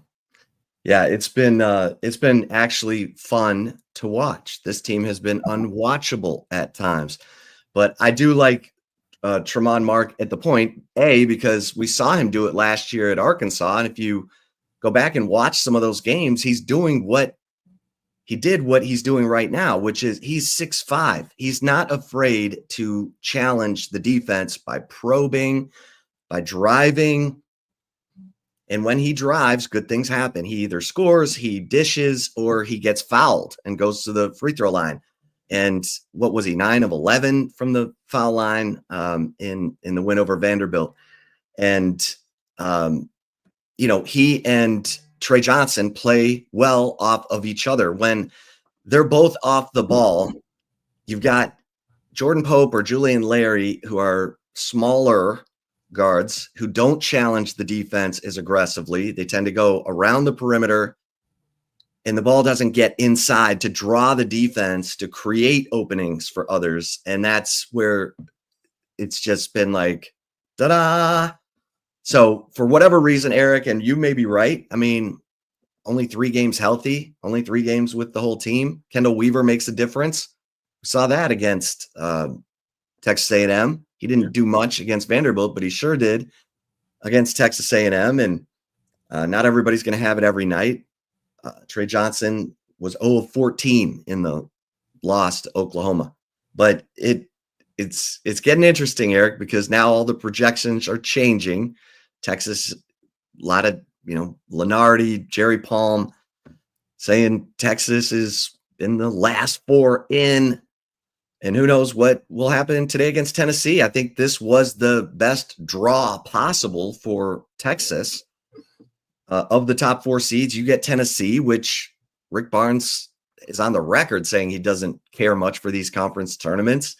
Yeah, it's been actually fun to watch. This team has been unwatchable at times. But I do like Tremont Mark at the point, because we saw him do it last year at Arkansas. And if you go back and watch some of those games, he's doing what he's doing right now, which is he's 6'5". He's not afraid to challenge the defense by probing, by driving. And when he drives, good things happen. He either scores, he dishes, or he gets fouled and goes to the free throw line. And what was he, 9 of 11 from the foul line in the win over Vanderbilt? And, he and Trey Johnson play well off of each other. When they're both off the ball, you've got Jordan Pope or Julian Larry, who are smaller guards who don't challenge the defense as aggressively. They tend to go around the perimeter, and the ball doesn't get inside to draw the defense to create openings for others. And that's where it's just been like, ta-da. So for whatever reason, Eric, and you may be right, I mean, only 3 games healthy, only 3 games with the whole team. Kendall Weaver makes a difference. We saw that against Texas A&M. He didn't do much against Vanderbilt, but he sure did against Texas A&M. And not everybody's going to have it every night. Trey Johnson was 0 of 14 in the loss to Oklahoma. But it's getting interesting, Eric, because now all the projections are changing. Texas, a lot of, Lenardi, Jerry Palm saying Texas is in the last 4 in. And who knows what will happen today against Tennessee. I think this was the best draw possible for Texas. Of the top 4 seeds, you get Tennessee, which Rick Barnes is on the record saying he doesn't care much for these conference tournaments.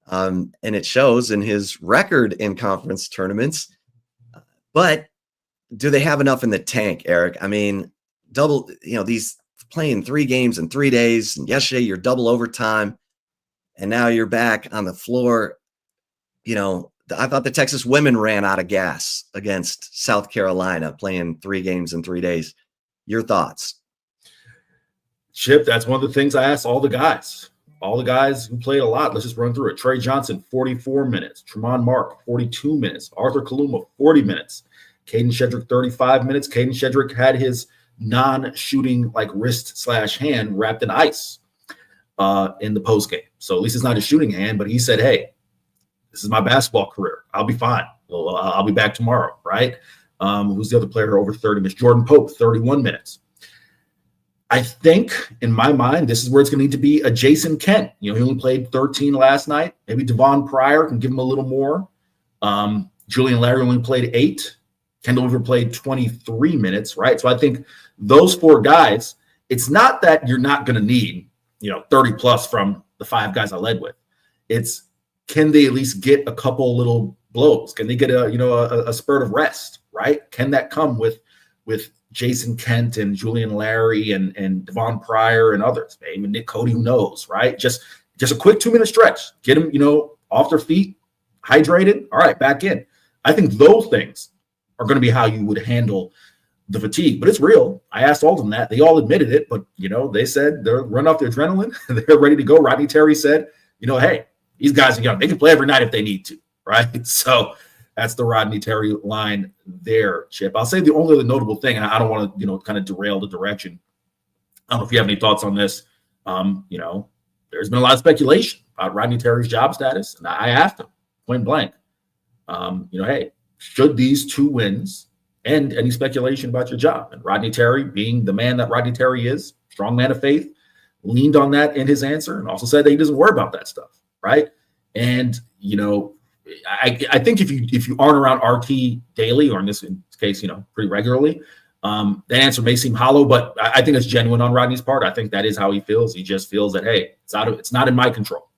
And it shows in his record in conference tournaments. But do they have enough in the tank, Eric? I mean, these playing 3 games in 3 days. And yesterday, you're double overtime. And now you're back on the floor. I thought the Texas women ran out of gas against South Carolina playing 3 games in 3 days. Your thoughts? Chip, that's one of the things I asked all the guys who played a lot. Let's just run through it. Trey Johnson, 44 minutes. Tremont Mark, 42 minutes. Arthur Kaluma, 40 minutes. Caden Shedrick, 35 minutes. Caden Shedrick had his non-shooting wrist/hand wrapped in ice in the post game. So at least it's not a shooting hand, but he said, hey, this is my basketball career. I'll be fine. I'll be back tomorrow, right? Who's the other player over 30 minutes? Jordan Pope, 31 minutes. I think, in my mind, this is where it's going to need to be a Jason Kent. He only played 13 last night. Maybe Devon Pryor can give him a little more. Julian Larry only played 8. Kendall Weaver played 23 minutes, right? So I think those 4 guys, it's not that you're not going to need 30 plus from the 5 guys I led with. It's, can they at least get a couple little blows? Can they get a spurt of rest, right? Can that come with Jason Kent and Julian Larry and Devon Pryor and others? Maybe Nick Cody, who knows, right? Just a quick 2-minute stretch. Get them, off their feet, hydrated. All right, back in. I think those things are going to be how you would handle the fatigue, but it's real. I asked all of them that. They all admitted it, but, they said they're running off their adrenaline. They're ready to go. Rodney Terry said, hey, these guys are young. They can play every night if they need to, right? So that's the Rodney Terry line there, Chip. I'll say the only other notable thing, and I don't want to, kind of derail the direction. I don't know if you have any thoughts on this. There's been a lot of speculation about Rodney Terry's job status, and I asked him point blank, hey, should these 2 wins end any speculation about your job? And Rodney Terry, being the man that Rodney Terry is, strong man of faith, leaned on that in his answer and also said that he doesn't worry about that stuff, right? And, I think if you aren't around RT daily, or in this case, pretty regularly, The answer may seem hollow, but I think it's genuine on Rodney's part. I think that is how he feels. He just feels that, hey, it's not in my control,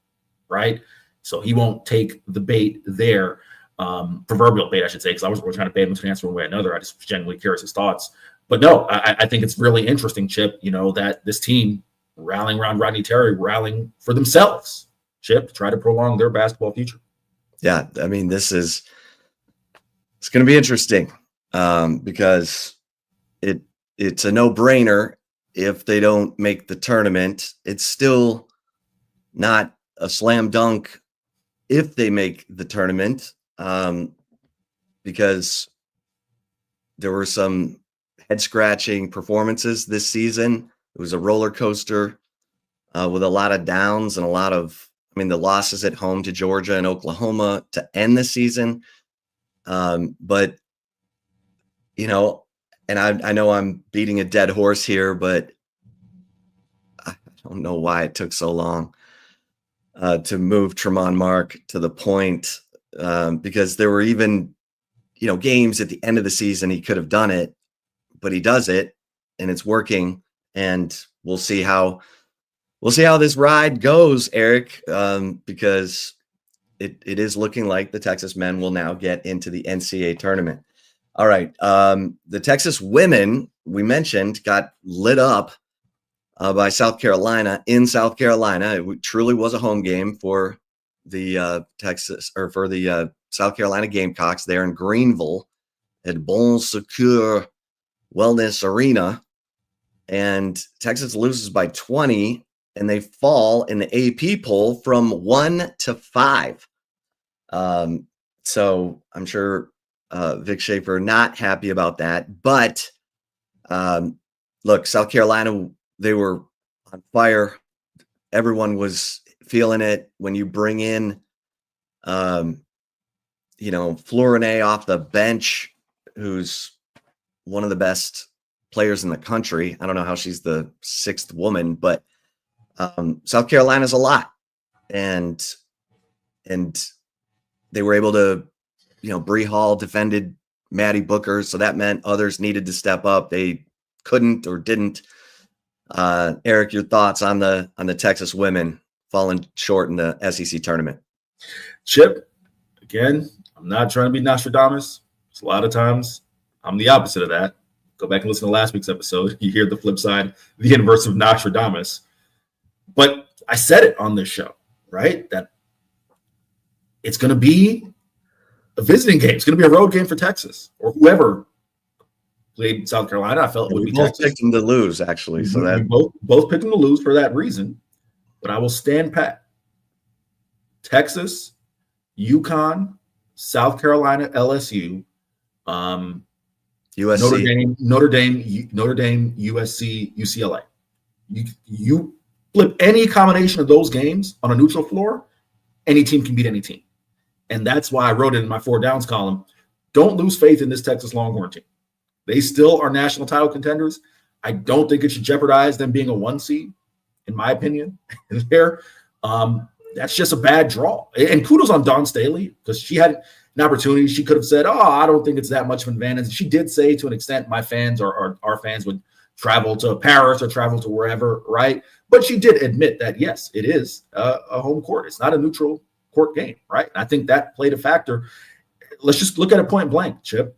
right? So he won't take the bait there, proverbial bait, I should say, because we're trying to bait him to answer one way or another. I just genuinely curious his thoughts. But no, I think it's really interesting, Chip, that this team rallying around Rodney Terry, rallying for themselves, Chip, to try to prolong their basketball future. Yeah, I mean, it's going to be interesting because it's a no-brainer if they don't make the tournament. It's still not a slam dunk if they make the tournament because there were some head-scratching performances this season. It was a roller coaster with a lot of downs and the losses at home to Georgia and Oklahoma to end the season. But, and I know I'm beating a dead horse here, but I don't know why it took so long to move Tremont Mark to the point because there were even, games at the end of the season he could have done it, but he does it and it's working. And we'll see how this ride goes, Eric, because it is looking like the Texas men will now get into the NCAA tournament. All right. The Texas women, we mentioned, got lit up by South Carolina in South Carolina. It truly was a home game for the South Carolina Gamecocks there in Greenville at Bon Secours Wellness Arena. And Texas loses by 20, and they fall in the AP poll from 1 to 5. So I'm sure Vic Schaefer not happy about that. But look, South Carolina, they were on fire. Everyone was feeling it. When you bring in, Florine off the bench, who's one of the best players in the country. I don't know how she's the 6th woman, but South Carolina's a lot. And they were able to, Bree Hall defended Maddie Booker. So that meant others needed to step up. They couldn't or didn't. Eric, your thoughts on the Texas women falling short in the SEC tournament? Chip, again, I'm not trying to be Nostradamus. A lot of times I'm the opposite of that. Go back and listen to last week's episode. You hear the flip side, the inverse of Nostradamus. But I said it on this show, right? That it's going to be a visiting game. It's going to be a road game for Texas or whoever played South Carolina. I felt it would be Texas. We both picked them to lose, actually. So that we both picked them to lose for that reason. But I will stand pat. Texas, UConn, South Carolina, LSU, USC. Notre Dame, USC, UCLA. You flip any combination of those games on a neutral floor, any team can beat any team. And that's why I wrote it in my 4 downs column. Don't lose faith in this Texas Longhorn team. They still are national title contenders. I don't think it should jeopardize them being a 1 seed, in my opinion. That's just a bad draw. And kudos on Dawn Staley, because she had an opportunity. She could have said, I don't think it's that much of an advantage. She did say to an extent my fans or our fans would travel to Paris or travel to wherever, right? But she did admit that, yes, it is a home court. It's not a neutral court game, right? And I think that played a factor. Let's just look at it point blank, Chip.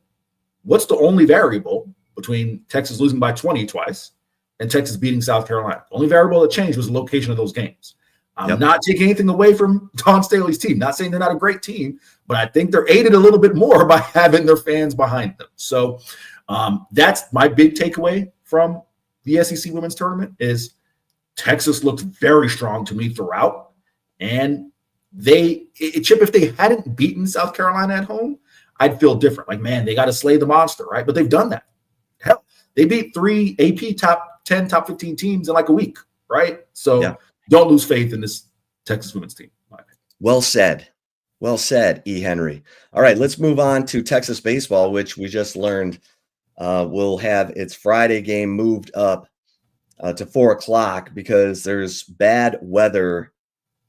What's the only variable between Texas losing by 20 twice and Texas beating South Carolina? The only variable that changed was the location of those games. I'm not taking anything away from Dawn Staley's team. Not saying they're not a great team, but I think they're aided a little bit more by having their fans behind them. So that's my big takeaway from the SEC women's tournament is Texas looked very strong to me throughout. And Chip, if they hadn't beaten South Carolina at home, I'd feel different. Like, man, they got to slay the monster, right? But they've done that. Hell, they beat 3 AP top 10, top 15 teams in like a week, right? So don't lose faith in this Texas women's team. Well said. Well said, E. Henry. All right, let's move on to Texas baseball, which we just learned will have its Friday game moved up to 4:00 because there's bad weather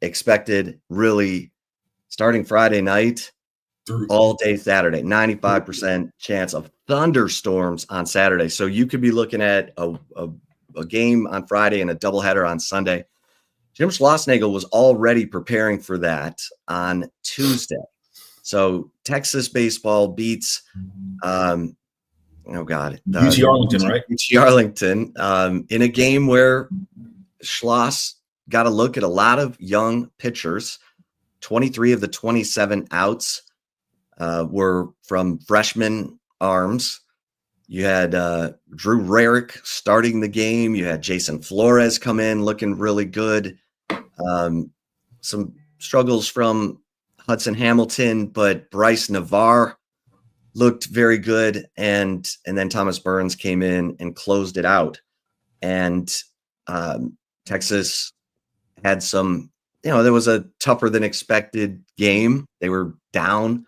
expected really starting Friday night all day Saturday. 95% chance of thunderstorms on Saturday. So you could be looking at a game on Friday and a doubleheader on Sunday. Jim Schlossnagle was already preparing for that on Tuesday. So Texas baseball beats, UT Arlington, right? UT Arlington in a game where Schloss got a look at a lot of young pitchers. 23 of the 27 outs were from freshman arms. You had Drew Rarick starting the game. You had Jason Flores come in looking really good. Some struggles from Hudson Hamilton, but Bryce Navarre looked very good. And then Thomas Burns came in and closed it out. And Texas had some, there was a tougher than expected game. They were down,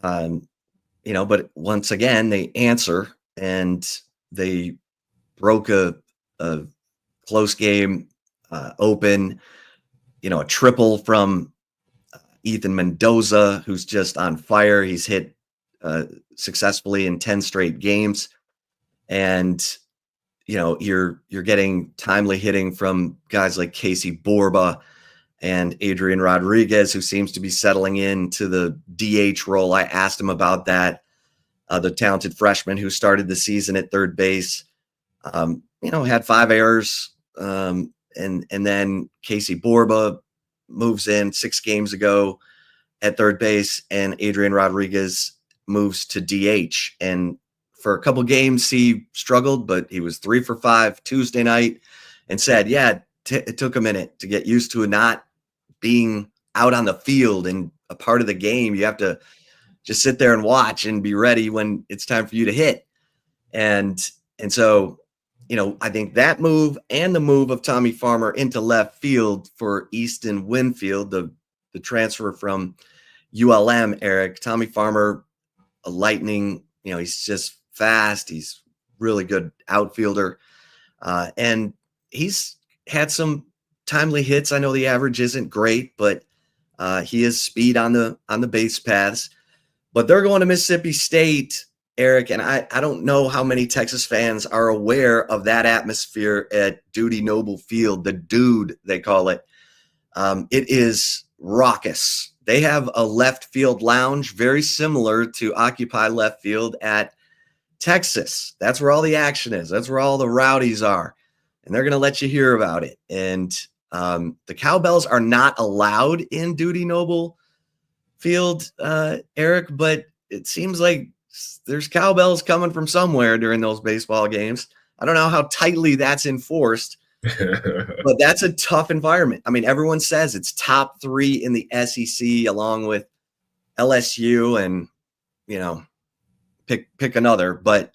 but once again, they answer and they broke a close game open, a triple from Ethan Mendoza, who's just on fire. He's hit successfully in 10 straight games. And, you're getting timely hitting from guys like Casey Borba and Adrian Rodriguez, who seems to be settling into the DH role. I asked him about that. The talented freshman who started the season at third base, had 5 errors. And then Casey Borba moves in 6 games ago at third base, and Adrian Rodriguez moves to DH. And for a couple games, he struggled, but he was 3 for 5 Tuesday night and said, it took a minute to get used to not being out on the field and a part of the game. You have to just sit there and watch and be ready when it's time for you to hit. And so, I think that move and the move of Tommy Farmer into left field for Easton Winfield, the transfer from ULM, Eric. Tommy Farmer, a lightning, he's just fast. He's really good outfielder. And he's had some timely hits. I know the average isn't great, but he has speed on the base paths. But they're going to Mississippi State, Eric, and I don't know how many Texas fans are aware of that atmosphere at Dudy Noble Field, the Dude, they call it. It is raucous. They have a left field lounge very similar to Occupy Left Field at Texas. That's where all the action is. That's where all the rowdies are. And they're going to let you hear about it. And the cowbells are not allowed in Dudy Noble Field, Eric, but it seems like there's cowbells coming from somewhere during those baseball games. I don't know how tightly that's enforced, but that's a tough environment. I mean, everyone says it's top 3 in the SEC along with LSU and, pick another, but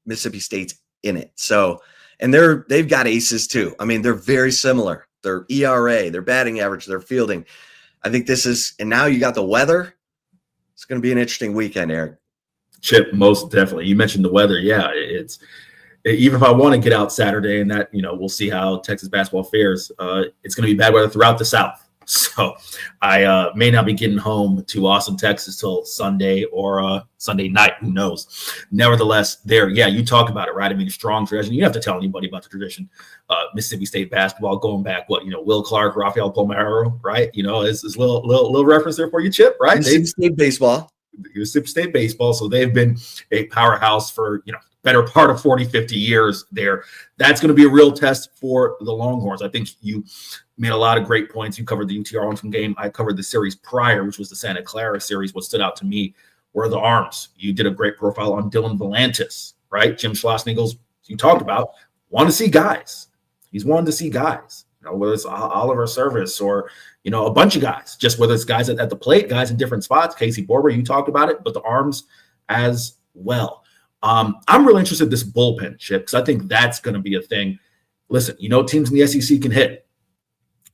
Mississippi State's in it. So, and they've got aces too. I mean, they're very similar. Their ERA, their batting average, their fielding. I think and now you got the weather. It's going to be an interesting weekend, Eric. Chip, most definitely. You mentioned the weather. Yeah, it's even if I want to get out Saturday and that, we'll see how Texas basketball fares. It's going to be bad weather throughout the South. So I may not be getting home to Austin, Texas till Sunday or Sunday night. Who knows? Nevertheless, you talk about it, right? I mean, strong tradition. You don't have to tell anybody about the tradition. Mississippi State basketball going back, Will Clark, Rafael Palmeiro, right? Is little reference there for you, Chip, right? Mississippi State baseball. Mississippi State baseball. So they've been a powerhouse for, better part of 40, 50 years there. That's going to be a real test for the Longhorns. I think you made a lot of great points. You covered the UT Arlington game. I covered the series prior, which was the Santa Clara series. What stood out to me were the arms. You did a great profile on Dylan Volantis, right? Jim Schlossnagle, you talked about, want to see guys. He's wanted to see guys, whether it's Oliver Service or, a bunch of guys, just whether it's guys at the plate, guys in different spots. Casey Borba, you talked about it, but the arms as well. I'm really interested in this bullpen, Chip, because I think that's going to be a thing. Listen, teams in the SEC can hit.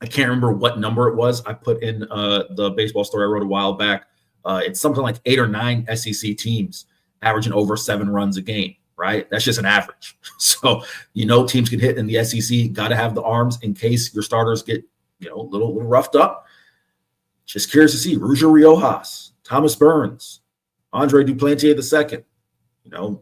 I can't remember what number it was. I put in the baseball story I wrote a while back. It's something like 8 or 9 SEC teams averaging over 7 runs a game, right? That's just an average. So, teams can hit in the SEC. Got to have the arms in case your starters get, a little roughed up. Just curious to see Ruger Riojas, Thomas Burns, Andre Duplantier II,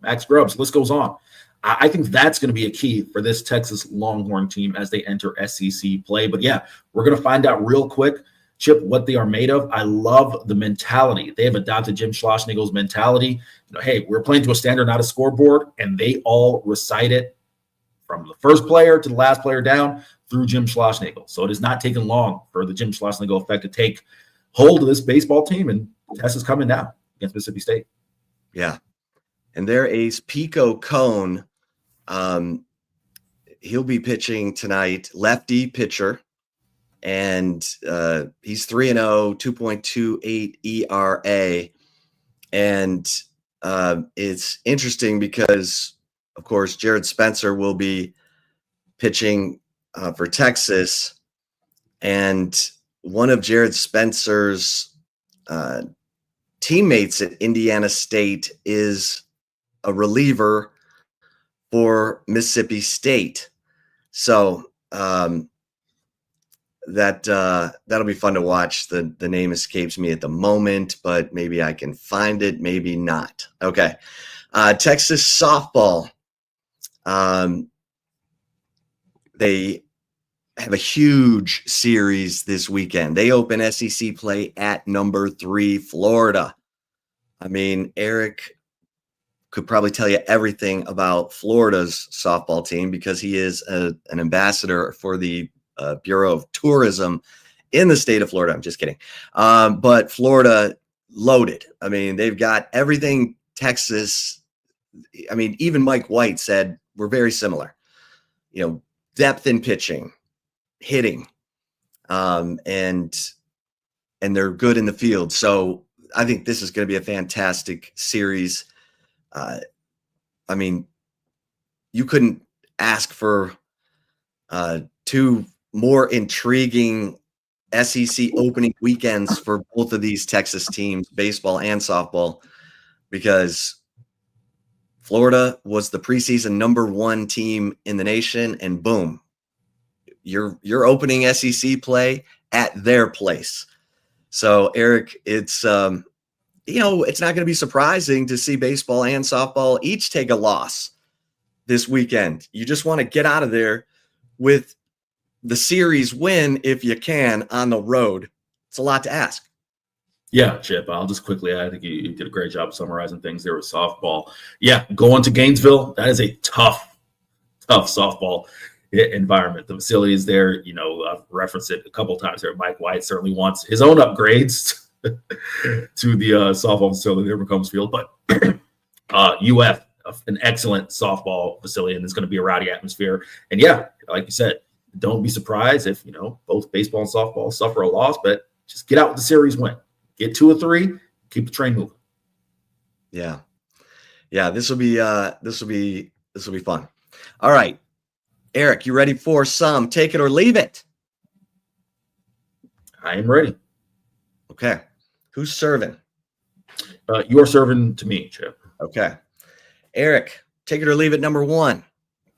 Max Grubbs, list goes on. I think that's going to be a key for this Texas Longhorn team as they enter SEC play. But yeah, we're going to find out real quick, Chip, what they are made of. I love the mentality. They have adopted Jim Schlossnagle's mentality. Hey, we're playing to a standard, not a scoreboard, and they all recite it from the first player to the last player down through Jim Schlossnagle. So it has not taken long for the Jim Schlossnagle effect to take hold of this baseball team, and Texas coming down against Mississippi State. Yeah. And their ace, Pico Cone, he'll be pitching tonight, lefty pitcher, and he's 3-0, 2.28 ERA. And it's interesting because, of course, Jared Spencer will be pitching for Texas, and one of Jared Spencer's teammates at Indiana State is a reliever for Mississippi State. So that'll be fun to watch. The name escapes me at the moment, but maybe I can find it, maybe not. Okay. Texas softball. They have a huge series this weekend. They open SEC play at number 3, Florida. I mean, Eric could probably tell you everything about Florida's softball team because he is an ambassador for the Bureau of Tourism in the state of Florida. I'm just kidding. But Florida loaded. I mean, they've got everything Texas. I mean, even Mike White said we're very similar. Depth in pitching, hitting, and they're good in the field. So I think this is going to be a fantastic series. I mean, you couldn't ask for 2 more intriguing SEC opening weekends for both of these Texas teams, baseball and softball, because Florida was the preseason number 1 team in the nation, and boom, you're opening SEC play at their place. So, Eric, it's it's not going to be surprising to see baseball and softball each take a loss this weekend. You just want to get out of there with the series win if you can on the road. It's a lot to ask. Yeah, Chip, I'll just quickly add, I think you did a great job summarizing things there with softball. Yeah, going to Gainesville, that is a tough softball environment. The facility is there. I've referenced it a couple of times there. Mike White certainly wants his own upgrades to the softball facility there in Combsfield, but UF, an excellent softball facility, and it's going to be a rowdy atmosphere. And yeah, like you said, don't be surprised if both baseball and softball suffer a loss, but just get out with the series win. Get 2 or 3, keep the train moving. Yeah, this will be fun. All right, Eric, you ready for some take it or leave it? I am ready. Okay. Who's serving? You're serving to me, Chip. Okay. Eric, take it or leave it. Number 1,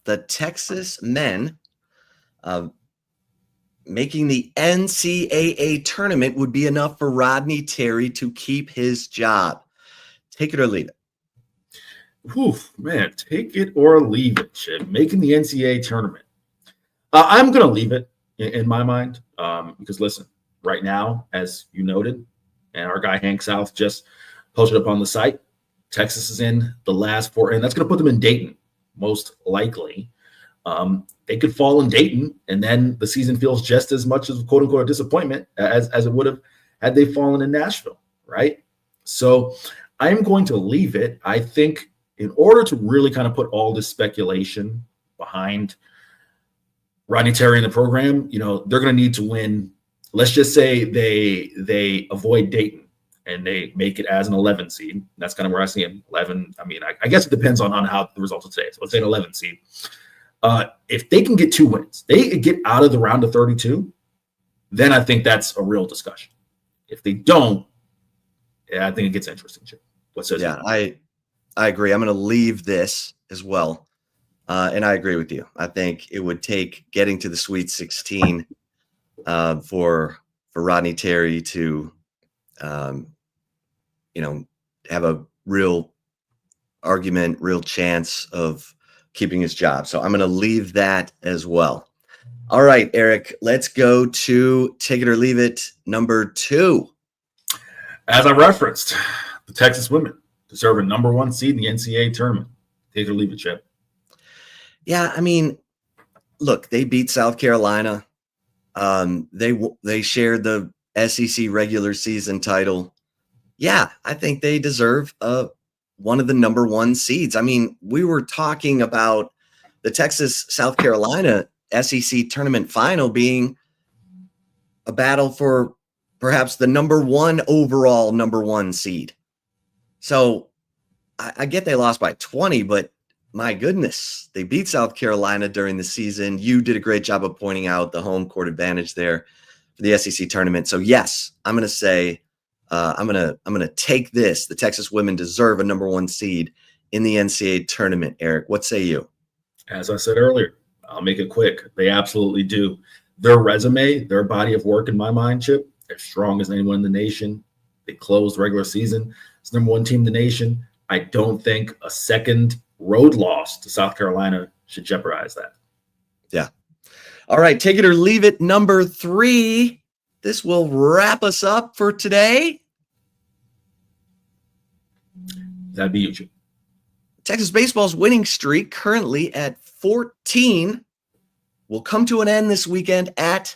the Texas men making the NCAA tournament would be enough for Rodney Terry to keep his job. Take it or leave it. Oof, man, take it or leave it, Chip. Making the NCAA tournament. I'm going to leave it in my mind because, listen, right now, as you noted, and our guy Hank South just posted up on the site, Texas is in the last 4, and that's going to put them in Dayton, most likely. They could fall in Dayton, and then the season feels just as much as quote unquote a disappointment as it would have had they fallen in Nashville, right? So I'm going to leave it. I think in order to really kind of put all this speculation behind Rodney Terry in the program, they're going to need to win. Let's just say they avoid Dayton and they make it as an 11 seed. That's kind of where I see them. 11. I mean, I guess it depends on how the results of today. So let's say an 11 seed. If they can get 2 wins, they get out of the round of 32, then I think that's a real discussion. If they don't, I think it gets interesting. What says? Yeah, I agree. I'm going to leave this as well. And I agree with you. I think it would take getting to the Sweet 16 for Rodney Terry to have a real argument, real chance of keeping his job. So I'm going to leave that as well. All right, Eric, let's go to take it or leave it number 2. As I referenced, the Texas women deserve a number 1 seed in the NCAA tournament. Take it or leave it, Chip. Yeah, I mean, look, they beat South Carolina. They shared the SEC regular season title. Yeah, I think they deserve one of the number 1 seeds. I mean, we were talking about the Texas-South Carolina SEC tournament final being a battle for perhaps the number 1 overall number 1 seed. So I get they lost by 20, but my goodness, they beat South Carolina during the season. You did a great job of pointing out the home court advantage there for the SEC tournament. So yes, I'm going to say I'm going to take this. The Texas women deserve a number 1 seed in the NCAA tournament. Eric, what say you? As I said earlier, I'll make it quick. They absolutely do. Their resume, their body of work in my mind, Chip, they're strong as anyone in the nation. They closed the regular season. It's the number 1 team in the nation. I don't think a second road loss to South Carolina should jeopardize that. Yeah. All right, take it or leave it, number 3. This will wrap us up for today. That'd be you, Chip. Texas baseball's winning streak, currently at 14, will come to an end this weekend at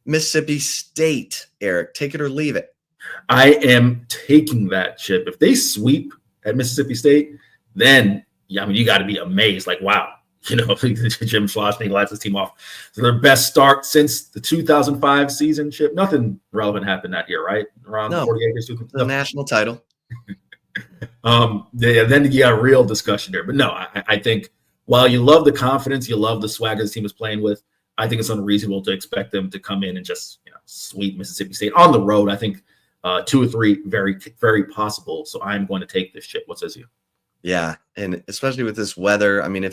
Mississippi State. Eric, take it or leave it. I am taking that, Chip. If they sweep at Mississippi State, then I mean, you got to be amazed. Like, wow, Jim Schlossnagle lets his team off to their best start since the 2005 season, Chip. Nothing relevant happened that year, right? Around 40 acres. The national title. Then you got a real discussion there. But no, I think while you love the confidence, you love the swagger this team is playing with, I think it's unreasonable to expect them to come in and just sweep Mississippi State on the road. I think 2 or 3 very, very possible. So I'm going to take this, Chip. What says you? Yeah, and especially with this weather, I mean,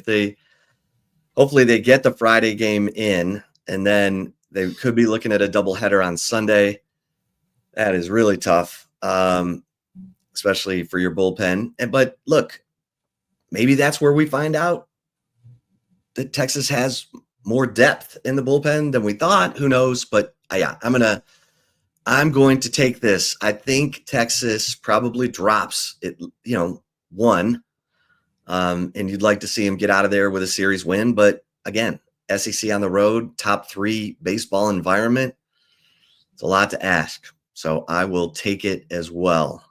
hopefully they get the Friday game in, and then they could be looking at a doubleheader on Sunday. That is really tough, especially for your bullpen. But look, maybe that's where we find out that Texas has more depth in the bullpen than we thought. Who knows? But yeah, I'm going to take this. I think Texas probably drops it, 1, and you'd like to see him get out of there with a series win. But again, SEC on the road, top 3 baseball environment. It's a lot to ask. So I will take it as well.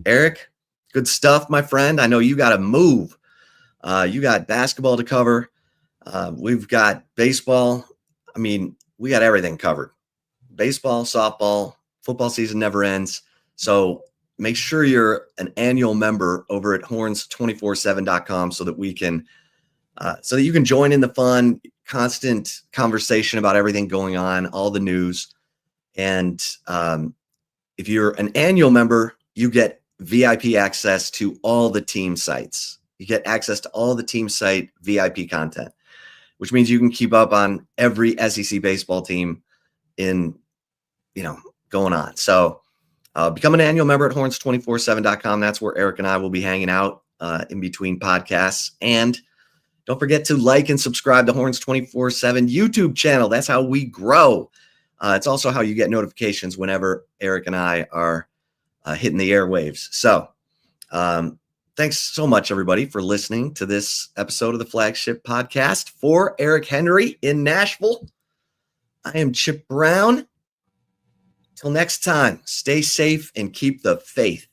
Eric, good stuff, my friend. I know you got to move. You got basketball to cover. We've got baseball. I mean, we got everything covered. Baseball, softball, football season never ends. So make sure you're an annual member over at horns247.com so that we can, so that you can join in the fun, constant conversation about everything going on, all the news. And if you're an annual member, you get VIP access to all the team sites. You get access to all the team site VIP content, which means you can keep up on every SEC baseball team going on. So become an annual member at horns247.com. That's where Eric and I will be hanging out in between podcasts. And don't forget to like and subscribe to Horns 24/7 YouTube channel. That's how we grow. It's also how you get notifications whenever Eric and I are hitting the airwaves. So thanks so much, everybody, for listening to this episode of the Flagship Podcast. For Eric Henry in Nashville, I am Chip Brown. Till next time, stay safe and keep the faith.